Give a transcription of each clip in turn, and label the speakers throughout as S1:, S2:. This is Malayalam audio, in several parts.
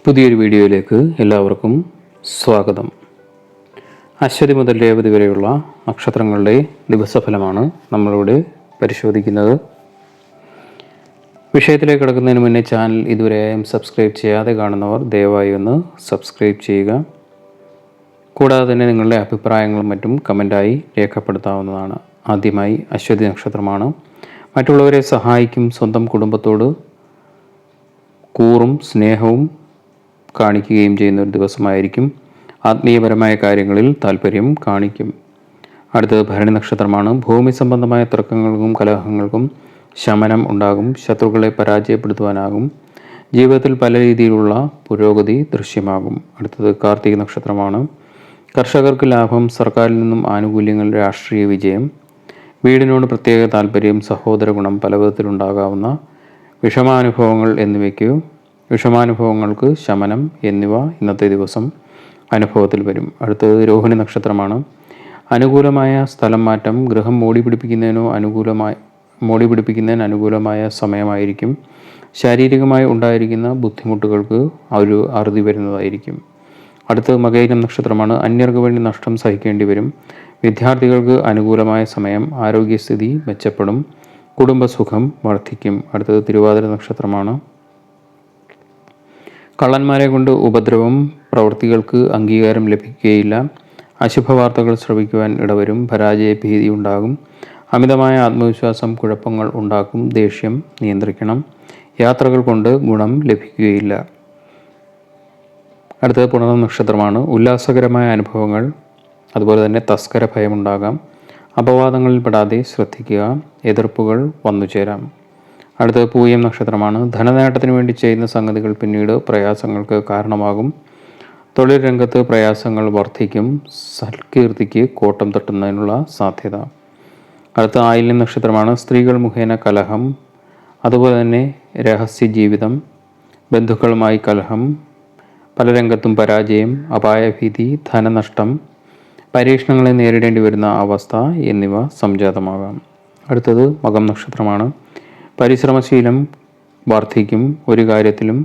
S1: പുതിയൊരു വീഡിയോയിലേക്ക് എല്ലാവർക്കും സ്വാഗതം. അശ്വതി മുതൽ രേവതി വരെയുള്ള നക്ഷത്രങ്ങളുടെ ദിവസഫലമാണ് നമ്മളിവിടെ പരിശോധിക്കുന്നത്. വിഷയത്തിലേക്ക് കിടക്കുന്നതിന് മുന്നേ ചാനൽ ഇതുവരെയും സബ്സ്ക്രൈബ് ചെയ്യാതെ കാണുന്നവർ ദയവായി ഒന്ന് സബ്സ്ക്രൈബ് ചെയ്യുക. കൂടാതെ തന്നെ നിങ്ങളുടെ അഭിപ്രായങ്ങളും മറ്റും കമൻറ്റായി രേഖപ്പെടുത്താവുന്നതാണ്. ആദ്യമായി അശ്വതി നക്ഷത്രമാണ്. മറ്റുള്ളവരെ സഹായിക്കും. സ്വന്തം കുടുംബത്തോട് കൂറും സ്നേഹവും കാണിക്കുകയും ചെയ്യുന്ന ഒരു ദിവസമായിരിക്കും. ആത്മീയപരമായ കാര്യങ്ങളിൽ താല്പര്യം കാണിക്കും. അടുത്തത് ഭരണി നക്ഷത്രമാണ്. ഭൂമി സംബന്ധമായ തർക്കങ്ങൾക്കും കലഹങ്ങൾക്കും ശമനം ഉണ്ടാകും. ശത്രുക്കളെ പരാജയപ്പെടുത്തുവാനാകും. ജീവിതത്തിൽ പല രീതിയിലുള്ള പുരോഗതി ദൃശ്യമാകും. അടുത്തത് കാർത്തിക നക്ഷത്രമാണ്. കർഷകർക്ക് ലാഭം, സർക്കാരിൽ നിന്നും ആനുകൂല്യങ്ങൾ, രാഷ്ട്രീയ വിജയം, വീടിനോട് പ്രത്യേക താല്പര്യം, സഹോദര ഗുണം, പല വിധത്തിലുണ്ടാകാവുന്ന വിഷമാനുഭവങ്ങൾക്ക് ശമനം എന്നിവ ഇന്നത്തെ ദിവസം അനുഭവത്തിൽ വരും. അടുത്തത് രോഹിണി നക്ഷത്രമാണ്. അനുകൂലമായ സ്ഥലം മാറ്റം, ഗൃഹം മോടി പിടിപ്പിക്കുന്നതിന് അനുകൂലമായ സമയമായിരിക്കും. ശാരീരികമായി ഉണ്ടായിരിക്കുന്ന ബുദ്ധിമുട്ടുകൾക്ക് ഒരു അറുതി വരുന്നതായിരിക്കും. അടുത്തത് മകയിരം നക്ഷത്രമാണ്. അന്യർക്ക് വേണ്ടി നഷ്ടം സഹിക്കേണ്ടി വരും. വിദ്യാർത്ഥികൾക്ക് അനുകൂലമായ സമയം, ആരോഗ്യസ്ഥിതി മെച്ചപ്പെടും, കുടുംബസുഖം വർദ്ധിക്കും. അടുത്തത് തിരുവാതിര നക്ഷത്രമാണ്. കള്ളന്മാരെ കൊണ്ട് ഉപദ്രവം, പ്രവൃത്തികൾക്ക് അംഗീകാരം ലഭിക്കുകയില്ല. അശുഭവാർത്തകൾ ശ്രവിക്കുവാൻ ഇടവരും. പരാജയ ഭീതി ഉണ്ടാകും. അമിതമായ ആത്മവിശ്വാസം കുഴപ്പങ്ങൾ ഉണ്ടാക്കും. ദേഷ്യം നിയന്ത്രിക്കണം. യാത്രകൾ കൊണ്ട് ഗുണം ലഭിക്കുകയില്ല. അടുത്തത് പുണർന്ന നക്ഷത്രമാണ്. ഉല്ലാസകരമായ അനുഭവങ്ങൾ, അതുപോലെ തന്നെ തസ്കര ഭയമുണ്ടാകാം. അപവാദങ്ങളിൽ പെടാതെ ശ്രദ്ധിക്കുക. എതിർപ്പുകൾ വന്നുചേരാം. അടുത്തത് പൂയം നക്ഷത്രമാണ്. ധനനേട്ടത്തിന് വേണ്ടി ചെയ്യുന്ന സംഗതികൾ പിന്നീട് പ്രയാസങ്ങൾക്ക് കാരണമാകും. തൊഴിൽ രംഗത്ത് പ്രയാസങ്ങൾ വർദ്ധിക്കും. സൽകീർത്തിക്ക് കോട്ടം തട്ടുന്നതിനുള്ള സാധ്യത. അടുത്ത ആയില്യം നക്ഷത്രമാണ്. സ്ത്രീകൾ മുഖേന കലഹം, അതുപോലെ തന്നെ രഹസ്യ ജീവിതം, ബന്ധുക്കളുമായി കലഹം, പല രംഗത്തും പരാജയം, അപായഭീതി, ധനനഷ്ടം, പരീക്ഷണങ്ങളെ നേരിടേണ്ടി വരുന്ന അവസ്ഥ എന്നിവ സംജാതമാകാം. അടുത്തത് മകം നക്ഷത്രമാണ്. പരിശ്രമശീലം വർദ്ധിക്കും. ഒരു കാര്യത്തിലും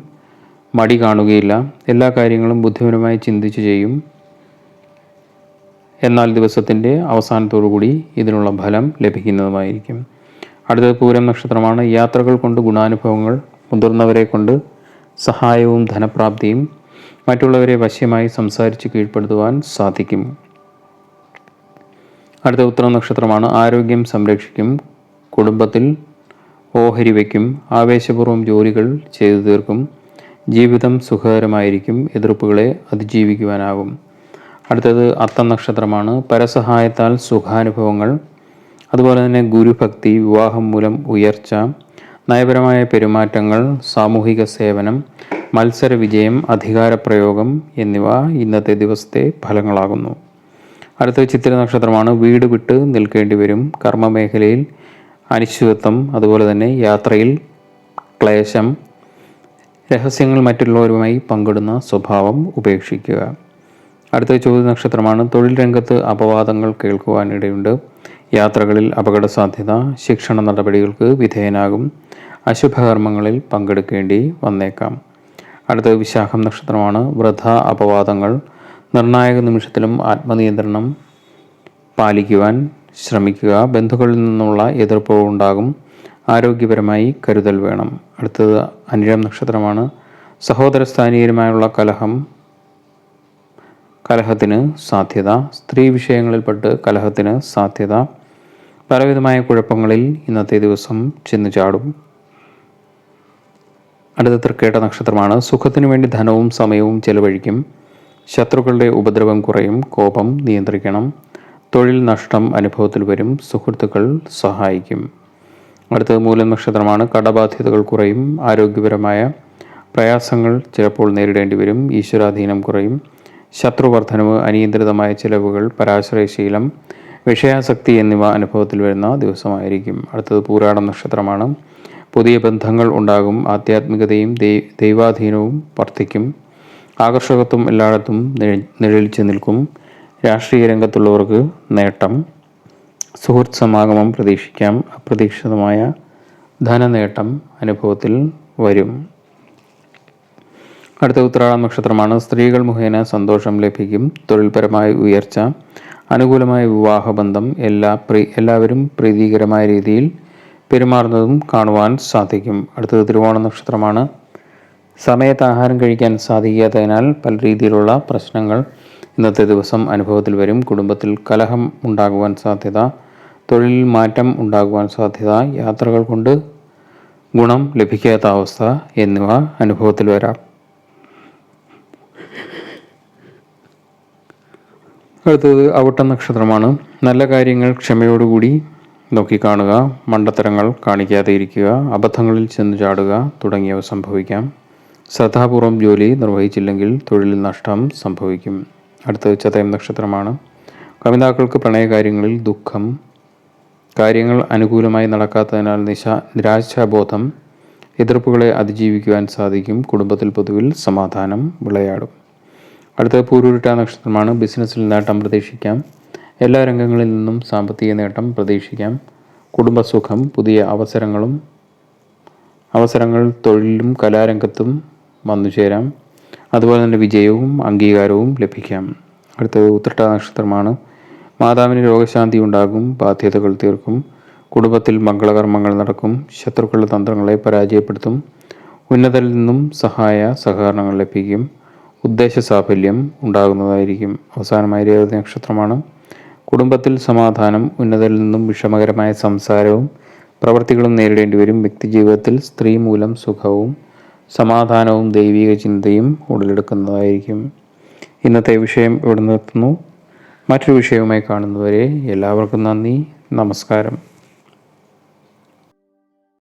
S1: മടി കാണുകയില്ല. എല്ലാ കാര്യങ്ങളും ബുദ്ധിപരമായി ചിന്തിച്ച് ചെയ്യും. എന്നാൽ ദിവസത്തിൻ്റെ അവസാനത്തോടുകൂടി ഇതിനുള്ള ഫലം ലഭിക്കുന്നതുമായിരിക്കും. അടുത്തത് പൂരം നക്ഷത്രമാണ്. യാത്രകൾ കൊണ്ട് ഗുണാനുഭവങ്ങൾ, മുതിർന്നവരെ കൊണ്ട് സഹായവും ധനപ്രാപ്തിയും, മറ്റുള്ളവരെ വശ്യമായി സംസാരിച്ച് കീഴ്പ്പെടുത്തുവാൻ സാധിക്കും. അടുത്ത ഉത്തര നക്ഷത്രമാണ്. ആരോഗ്യം സംരക്ഷിക്കും. കുടുംബത്തിൽ ഓഹരി വയ്ക്കും. ആവേശപൂർവ്വം ജോലികൾ ചെയ്തു തീർക്കും. ജീവിതം സുഖകരമായിരിക്കും. എതിർപ്പുകളെ അതിജീവിക്കുവാനാകും. അടുത്തത് അത്തം നക്ഷത്രമാണ്. പരസഹായത്താൽ സുഖാനുഭവങ്ങൾ, അതുപോലെ തന്നെ ഗുരുഭക്തി, വിവാഹം മൂലം ഉയർച്ച, നയപരമായ പെരുമാറ്റങ്ങൾ, സാമൂഹിക സേവനം, മത്സര വിജയം, അധികാരപ്രയോഗം എന്നിവ ഇന്നത്തെ ദിവസത്തെ ഫലങ്ങളാകുന്നു. അടുത്തത് ചിത്തിര നക്ഷത്രമാണ്. വീട് വിട്ട് നിൽക്കേണ്ടി വരും. കർമ്മമേഖലയിൽ അനിശ്ചിതത്വം, അതുപോലെ തന്നെ യാത്രയിൽ ക്ലേശം, രഹസ്യങ്ങൾ മറ്റുള്ളവരുമായി പങ്കിടുന്ന സ്വഭാവം ഉപേക്ഷിക്കുക. അടുത്ത ചോദ്യ നക്ഷത്രമാണ്. തൊഴിൽ രംഗത്ത് അപവാദങ്ങൾ കേൾക്കുവാനിടയുണ്ട്. യാത്രകളിൽ അപകട സാധ്യത, ശിക്ഷണ നടപടികൾക്ക് വിധേയനാകും. അശുഭകർമ്മങ്ങളിൽ പങ്കെടുക്കേണ്ടി വന്നേക്കാം. അടുത്തത് വിശാഖം നക്ഷത്രമാണ്. വൃഥ അപവാദങ്ങൾ, നിർണായക നിമിഷത്തിലും ആത്മനിയന്ത്രണം പാലിക്കുവാൻ ശ്രമിക്കുക. ബന്ധുക്കളിൽ നിന്നുള്ള എതിർപ്പ് ഉണ്ടാകും. ആരോഗ്യപരമായി കരുതൽ വേണം. അടുത്തത് അനിഴം നക്ഷത്രമാണ്. സഹോദരസ്ഥാനീയരുമായുള്ള കലഹത്തിന് സാധ്യത. സ്ത്രീ വിഷയങ്ങളിൽപ്പെട്ട് കലഹത്തിന് സാധ്യത. പലവിധമായ കുഴപ്പങ്ങളിൽ ഇന്നത്തെ ദിവസം ചെന്നു ചാടും. അടുത്ത തൃക്കേട്ട നക്ഷത്രമാണ്. സുഖത്തിനു വേണ്ടി ധനവും സമയവും ചെലവഴിക്കും. ശത്രുക്കളുടെ ഉപദ്രവം കുറയും. കോപം നിയന്ത്രിക്കണം. തൊഴിൽ നഷ്ടം അനുഭവത്തിൽ വരും. സുഹൃത്തുക്കൾ സഹായിക്കും. അടുത്തത് മൂലം നക്ഷത്രമാണ്. കടബാധ്യതകൾ കുറയും. ആരോഗ്യപരമായ പ്രയാസങ്ങൾ ചിലപ്പോൾ നേരിടേണ്ടി വരും. ഈശ്വരാധീനം കുറയും. ശത്രുവർദ്ധനവ്, അനിയന്ത്രിതമായ ചിലവുകൾ, പരാശ്രയശീലം, വിഷയാസക്തി എന്നിവ അനുഭവത്തിൽ വരുന്ന ദിവസമായിരിക്കും. അടുത്തത് പൂരാടം നക്ഷത്രമാണ്. പുതിയ ബന്ധങ്ങൾ ഉണ്ടാകും. ആധ്യാത്മികതയും ദൈവാധീനവും വർദ്ധിക്കും. ആകർഷകത്വം എല്ലായിടത്തും നിഴലിച്ചു നിൽക്കും. രാഷ്ട്രീയ രംഗത്തുള്ളവർക്ക് നേട്ടം. സുഹൃത്ത് സമാഗമം പ്രതീക്ഷിക്കാം. അപ്രതീക്ഷിതമായ ധനനേട്ടം അനുഭവത്തിൽ വരും. അടുത്ത ഉത്രാടം നക്ഷത്രമാണ്. സ്ത്രീകൾ മുഖേന സന്തോഷം ലഭിക്കും. തൊഴിൽപരമായ ഉയർച്ച, അനുകൂലമായ വിവാഹബന്ധം, എല്ലാവരും പ്രീതികരമായ രീതിയിൽ പെരുമാറുന്നതും കാണുവാൻ സാധിക്കും. അടുത്തത് തിരുവോണ നക്ഷത്രമാണ്. സമയത്ത് ആഹാരം കഴിക്കാൻ സാധിക്കാത്തതിനാൽ പല രീതിയിലുള്ള പ്രശ്നങ്ങൾ ഇന്നത്തെ ദിവസം അനുഭവത്തിൽ വരും. കുടുംബത്തിൽ കലഹം ഉണ്ടാകുവാൻ സാധ്യത, തൊഴിലിൽ മാറ്റം ഉണ്ടാകുവാൻ സാധ്യത, യാത്രകൾ കൊണ്ട് ഗുണം ലഭിക്കാത്ത അവസ്ഥ എന്നിവ അനുഭവത്തിൽ വരാം. അടുത്തത് അവിട്ടം നക്ഷത്രമാണ്. നല്ല കാര്യങ്ങൾ ക്ഷമയോടുകൂടി നോക്കിക്കാണുക, മണ്ടത്തരങ്ങൾ കാണിക്കാതെ ഇരിക്കുക, അബദ്ധങ്ങളിൽ ചെന്ന് ചാടുക തുടങ്ങിയവ സംഭവിക്കാം. ശ്രദ്ധാപൂർവം ജോലി നിർവഹിച്ചില്ലെങ്കിൽ തൊഴിലിൽ നഷ്ടം സംഭവിക്കും. അടുത്തത് ചതയം നക്ഷത്രമാണ്. കവിതാക്കൾക്ക് പ്രണയകാര്യങ്ങളിൽ ദുഃഖം, കാര്യങ്ങൾ അനുകൂലമായി നടക്കാത്തതിനാൽ നിരാശാബോധം, എതിർപ്പുകളെ അതിജീവിക്കുവാൻ സാധിക്കും. കുടുംബത്തിൽ പൊതുവിൽ സമാധാനം വിളയാടും. അടുത്തത് പൂരുരുട്ട നക്ഷത്രമാണ്. ബിസിനസ്സിൽ നേട്ടം പ്രതീക്ഷിക്കാം. എല്ലാ രംഗങ്ങളിൽ നിന്നും സാമ്പത്തിക നേട്ടം പ്രതീക്ഷിക്കാം. കുടുംബസുഖം, പുതിയ അവസരങ്ങൾ തൊഴിലിലും കലാരംഗത്തും വന്നു ചേരാം. അതുപോലെ തന്നെ വിജയവും അംഗീകാരവും ലഭിക്കാം. അടുത്തത് ഉത്രട്ട നക്ഷത്രമാണ്. മാതാവിന് രോഗശാന്തി ഉണ്ടാകും, ബാധ്യതകൾ തീർക്കും, കുടുംബത്തിൽ മംഗളകർമ്മങ്ങൾ നടക്കും, ശത്രുക്കളുടെ തന്ത്രങ്ങളെ പരാജയപ്പെടുത്തും, ഉന്നതരിൽ നിന്നും സഹകരണങ്ങൾ ലഭിക്കും, ഉദ്ദേശ സാഫല്യം ഉണ്ടാകുന്നതായിരിക്കും. അവസാനമായി രേവതി നക്ഷത്രമാണ്. കുടുംബത്തിൽ സമാധാനം, ഉന്നതരിൽ നിന്നും വിഷമകരമായ സംസാരവും പ്രവൃത്തികളും നേരിടേണ്ടി വരും. വ്യക്തിജീവിതത്തിൽ സ്ത്രീ മൂലം സുഖവും സമാധാനവും ദൈവിക ചിന്തയും ഉടലെടുക്കുന്നതായിരിക്കും. ഇന്നത്തെ വിഷയം ഇവിടെ നിർത്തുന്നു. മറ്റൊരു വിഷയവുമായി കാണുന്നവരെ എല്ലാവർക്കും നന്ദി, നമസ്കാരം.